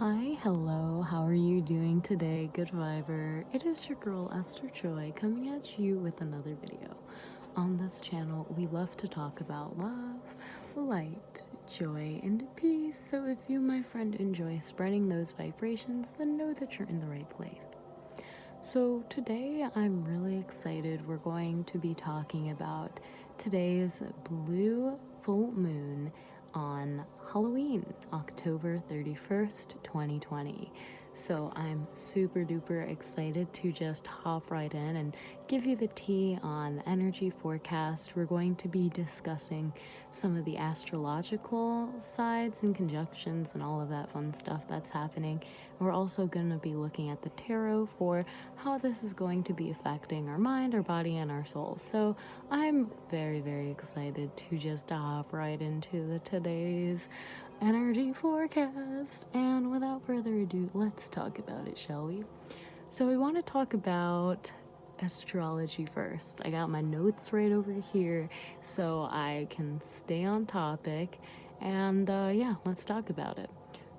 Hi, hello, how are you doing today, good viber? It is your girl Esther Joy coming at you with another video. On this channel, we love to talk about love, light, joy, and peace. So if you, my friend, enjoy spreading those vibrations, then know that you're in the right place. So today I'm really excited. We're going to be talking about today's blue full moon on Halloween, October 31st, 2020. So I'm super duper excited to just hop right in and give you the tea on the energy forecast. We're going to be discussing some of the astrological sides and conjunctions and all of that fun stuff that's happening. We're also going to be looking at the tarot for how this is going to be affecting our mind, our body, and our souls. So I'm very, very excited to just hop right into the today's energy forecast. And without further ado, let's talk about it, shall we? So we want to talk about astrology first. I got my notes right over here so I can stay on topic. And yeah, let's talk about it.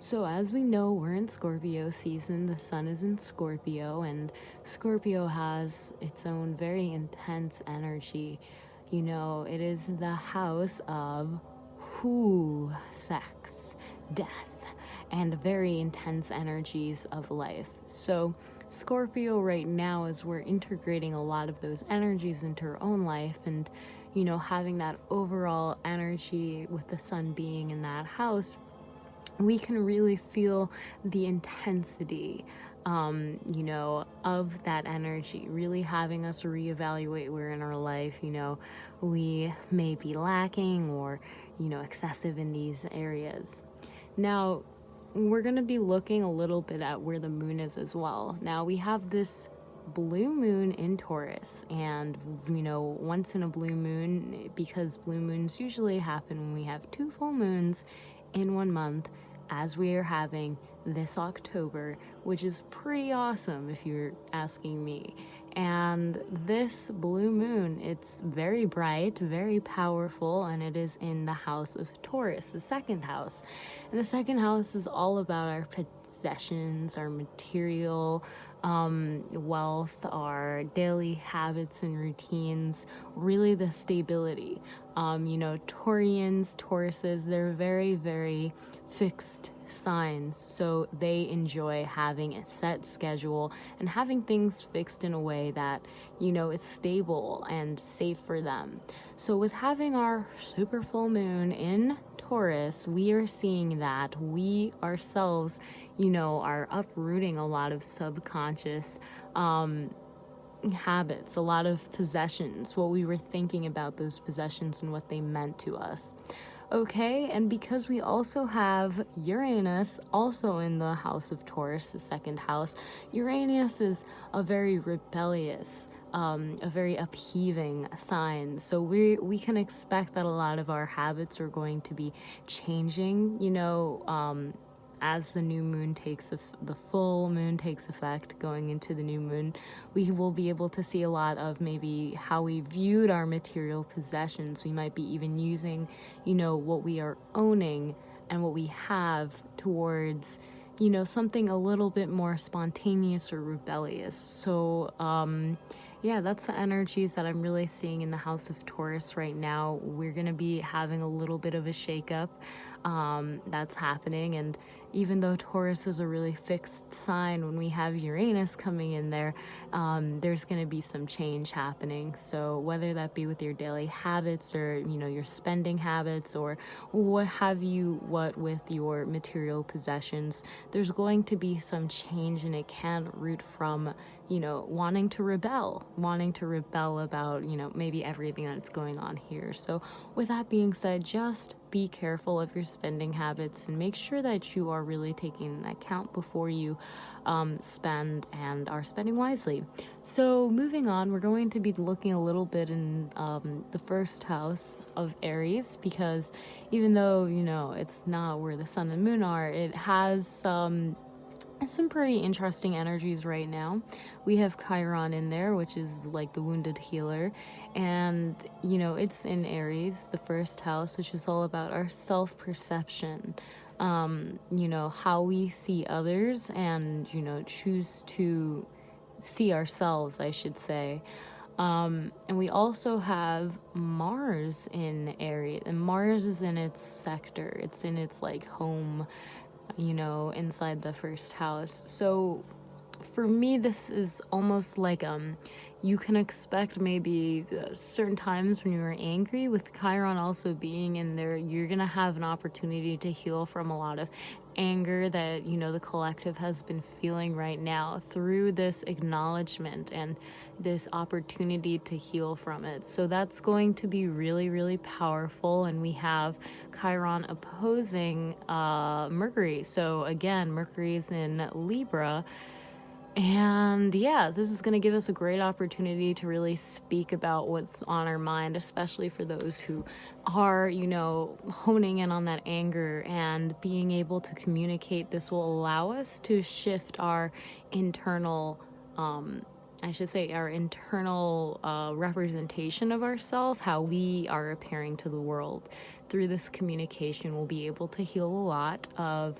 So, as we know, we're in Scorpio season. The sun is in Scorpio, and Scorpio has its own very intense energy. You know, it is the house of sex, death, and very intense energies of life. So, Scorpio right now, as we're integrating a lot of those energies into our own life and, you know, having that overall energy with the sun being in that house, we can really feel the intensity, of that energy, really having us reevaluate where in our life, we may be lacking or, excessive in these areas. Now, we're going to be looking a little bit at where the moon is as well. Now, we have this blue moon in Taurus, and once in a blue moon, because blue moons usually happen when we have two full moons in 1 month, as we are having this October, which is pretty awesome if you're asking me. And this blue moon, it's very bright, very powerful, and it is in the house of Taurus, the second house. And the second house is all about our possessions, our material wealth, our daily habits and routines, really the stability. Tauruses, they're very, very fixed signs, so they enjoy having a set schedule and having things fixed in a way that is stable and safe for them. So with having our super full moon in Taurus, we are seeing that we ourselves are uprooting a lot of subconscious habits, a lot of possessions, what we were thinking about those possessions and what they meant to us. Okay, and because we also have Uranus also in the house of Taurus, the second house, Uranus is a very rebellious, a very upheaving sign. So we can expect that a lot of our habits are going to be changing, as the new moon the full moon takes effect going into the new moon. We will be able to see a lot of maybe how we viewed our material possessions. We might be even using, what we are owning and what we have towards, something a little bit more spontaneous or rebellious. So, yeah, that's the energies that I'm really seeing in the house of Taurus right now. We're going to be having a little bit of a shakeup that's happening. And even though Taurus is a really fixed sign, when we have Uranus coming in there, there's going to be some change happening. So whether that be with your daily habits or, your spending habits or what have you, what with your material possessions, there's going to be some change, and it can root from wanting to rebel about, maybe everything that's going on here. So with that being said, just be careful of your spending habits and make sure that you are really taking an account before you spend and are spending wisely. So moving on, we're going to be looking a little bit in the first house of Aries, because even though, it's not where the sun and moon are, it has some pretty interesting energies right now. We have Chiron in there, which is like the wounded healer, and it's in Aries, the first house, which is all about our self-perception, how we see others and, choose to see ourselves, I should say. And we also have Mars in Aries, and Mars is in its sector. It's in its like home, inside the first house. So for me, this is almost like you can expect maybe certain times when you're angry, with Chiron also being in there, you're gonna have an opportunity to heal from a lot of anger that the collective has been feeling right now, through this acknowledgement and this opportunity to heal from it. So that's going to be really, really powerful. And we have Chiron opposing Mercury. So again, Mercury is in Libra. And yeah, this is going to give us a great opportunity to really speak about what's on our mind, especially for those who are, honing in on that anger and being able to communicate. This will allow us to shift our internal, our internal representation of ourselves, how we are appearing to the world. Through this communication, we'll be able to heal a lot of,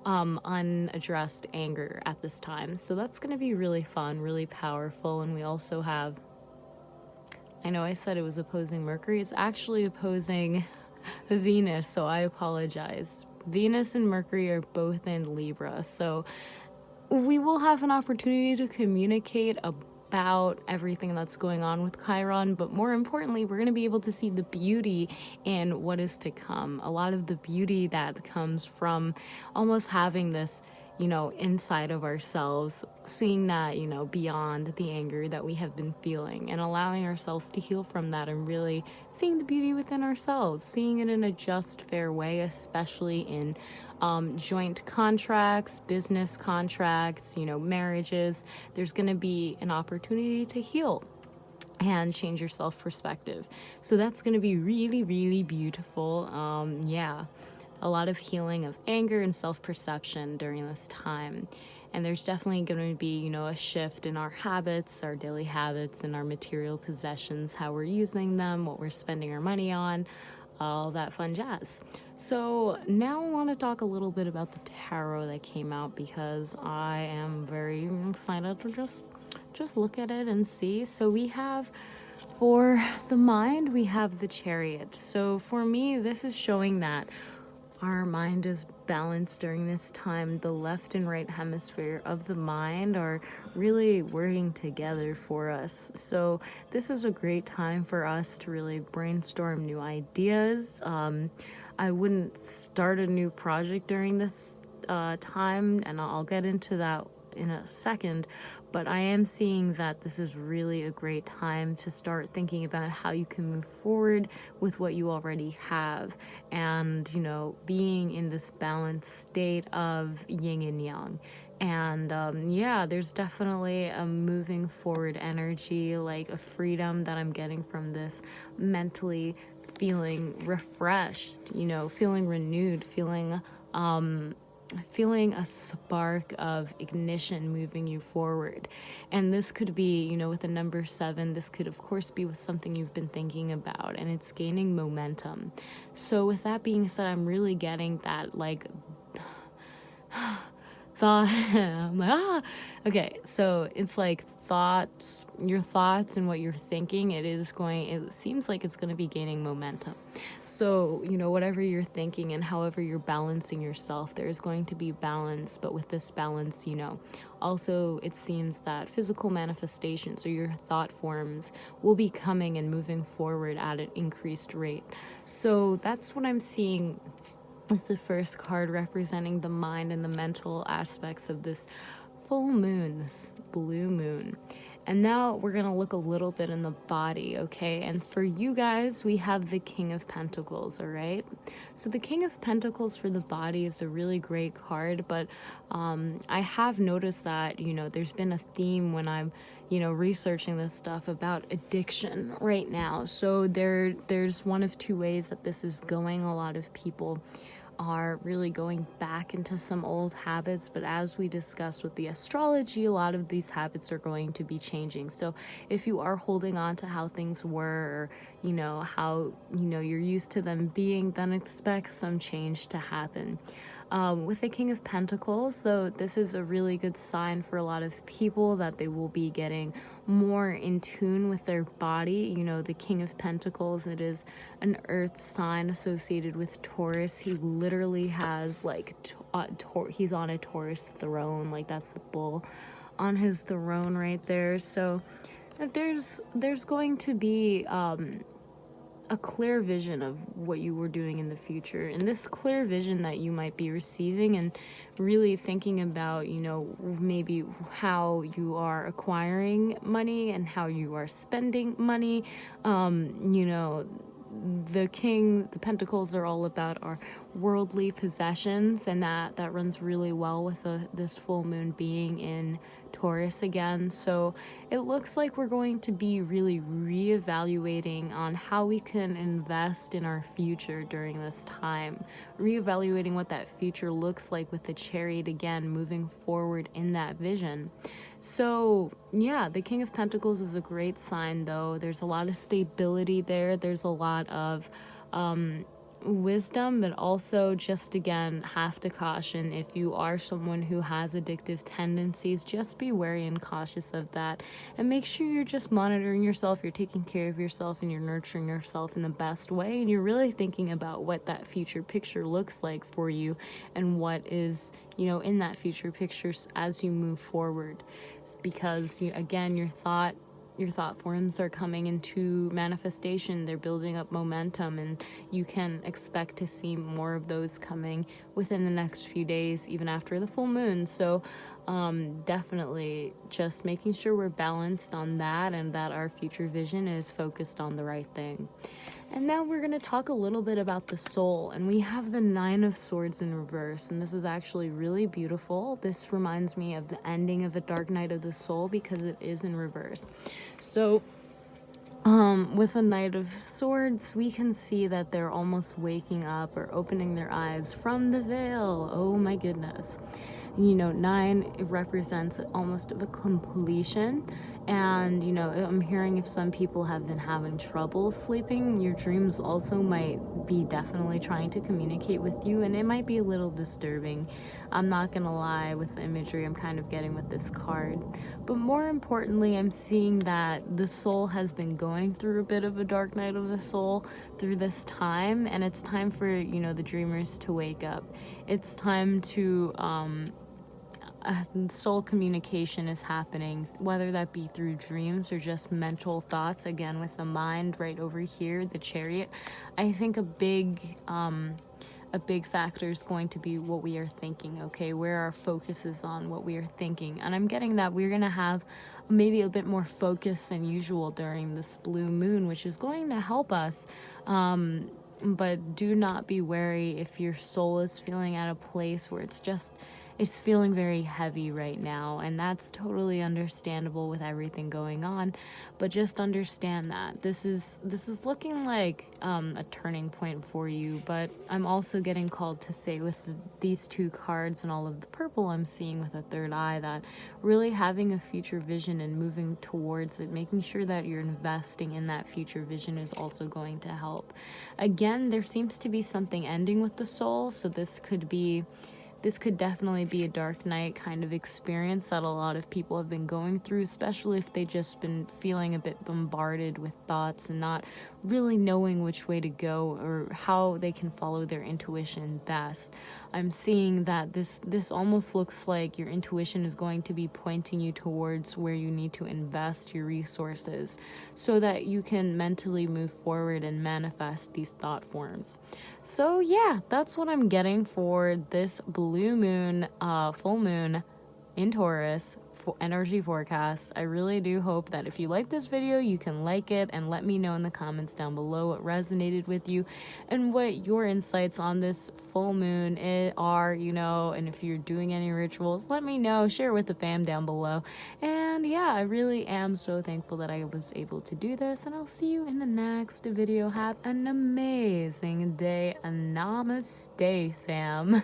unaddressed anger at this time. So that's going to be really fun, really powerful. And we also have, I know I said it was opposing Mercury, it's actually opposing Venus, so I apologize. Venus and Mercury are both in Libra, so we will have an opportunity to communicate about everything that's going on with Chiron, but more importantly, we're going to be able to see the beauty in what is to come. A lot of the beauty that comes from almost having this, inside of ourselves, seeing that, beyond the anger that we have been feeling, and allowing ourselves to heal from that, and really seeing the beauty within ourselves, seeing it in a just, fair way, especially in joint contracts, business contracts, marriages. There's going to be an opportunity to heal and change your self perspective. So that's going to be really, really beautiful. A lot of healing of anger and self-perception during this time. And there's definitely going to be, a shift in our habits, our daily habits, and our material possessions, how we're using them, what we're spending our money on, all that fun jazz. So now I want to talk a little bit about the tarot that came out, because I am very excited to just look at it and see. So we have, for the mind, we have the Chariot. So for me, this is showing that our mind is balanced during this time. The left and right hemisphere of the mind are really working together for us. So this is a great time for us to really brainstorm new ideas. I wouldn't start a new project during this time, and I'll get into that in a second, but I am seeing that this is really a great time to start thinking about how you can move forward with what you already have, and being in this balanced state of yin and yang. And there's definitely a moving forward energy, like a freedom that I'm getting from this, mentally feeling refreshed, feeling renewed, feeling a spark of ignition moving you forward. And this could be, with the number 7, this could of course be with something you've been thinking about, and it's gaining momentum. So with that being said, I'm really getting that like thought. I'm like, okay, so it's like your thoughts and what you're thinking, it seems like it's going to be gaining momentum. So whatever you're thinking and however you're balancing yourself, there's going to be balance. But with this balance, also it seems that physical manifestations, or your thought forms, will be coming and moving forward at an increased rate. So that's what I'm seeing with the first card, representing the mind and the mental aspects of this full moon, this blue moon. And now we're going to look a little bit in the body, okay? And for you guys, we have the King of Pentacles, all right? So the King of Pentacles for the body is a really great card, but I have noticed that, there's been a theme when I'm, researching this stuff about addiction right now. So there's one of two ways that this is going. A lot of people are really going back into some old habits, but as we discussed with the astrology, a lot of these habits are going to be changing. So if you are holding on to how things were, or how you're used to them being, then expect some change to happen. With the King of Pentacles, so this is a really good sign for a lot of people that they will be getting more in tune with their body. The King of Pentacles, it is an earth sign associated with Taurus. He literally has he's on a Taurus throne, like that's a bull on his throne right there. So there's going to be a clear vision of what you were doing in the future, and this clear vision that you might be receiving, and really thinking about maybe how you are acquiring money and how you are spending money. The Pentacles are all about our worldly possessions, and that runs really well with this full moon being in Taurus again. So it looks like we're going to be really reevaluating on how we can invest in our future during this time, reevaluating what that future looks like with the Chariot again, moving forward in that vision. So yeah, the King of Pentacles is a great sign, though. There's a lot of stability there. There's a lot of wisdom, but also just again have to caution, if you are someone who has addictive tendencies, just be wary and cautious of that, and make sure you're just monitoring yourself, you're taking care of yourself, and you're nurturing yourself in the best way, and you're really thinking about what that future picture looks like for you, and what is in that future picture as you move forward. Because again, your thought forms are coming into manifestation. They're building up momentum, and you can expect to see more of those coming within the next few days, even after the full moon. So definitely just making sure we're balanced on that, and that our future vision is focused on the right thing. And now we're going to talk a little bit about the soul, and we have the Nine of Swords in reverse, and this is actually really beautiful. This reminds me of the ending of a Dark Night of the Soul because it is in reverse. So with a Knight of Swords, we can see that they're almost waking up or opening their eyes from the veil. Oh my goodness. 9, it represents almost of a completion. And I'm hearing if some people have been having trouble sleeping, your dreams also might be definitely trying to communicate with you, and it might be a little disturbing. I'm not gonna lie with the imagery I'm kind of getting with this card. But more importantly, I'm seeing that the soul has been going through a bit of a dark night of the soul through this time, and it's time for the dreamers to wake up. It's time to soul communication is happening, whether that be through dreams or just mental thoughts, again with the mind right over here, the Chariot. I think a big factor is going to be what we are thinking, okay, where our focus is on what we are thinking. And I'm getting that we're gonna have maybe a bit more focus than usual during this blue moon, which is going to help us. But do not be wary if your soul is feeling at a place where it's feeling very heavy right now, and that's totally understandable with everything going on. But just understand that this is looking like a turning point for you. But I'm also getting called to say with these two cards and all of the purple I'm seeing with a third eye, that really having a future vision and moving towards it, making sure that you're investing in that future vision, is also going to help. Again, there seems to be something ending with the soul, so this could definitely be a dark night kind of experience that a lot of people have been going through, especially if they've just been feeling a bit bombarded with thoughts and not really knowing which way to go or how they can follow their intuition best. I'm seeing that this almost looks like your intuition is going to be pointing you towards where you need to invest your resources so that you can mentally move forward and manifest these thought forms. So yeah, that's what I'm getting for this blue moon, full moon in Taurus energy forecast. I really do hope that if you like this video, you can like it and let me know in the comments down below what resonated with you and what your insights on this full moon are, you know, and if you're doing any rituals, let me know. Share with the fam down below. And yeah, I really am so thankful that I was able to do this, and I'll see you in the next video. Have an amazing day. Namaste, fam.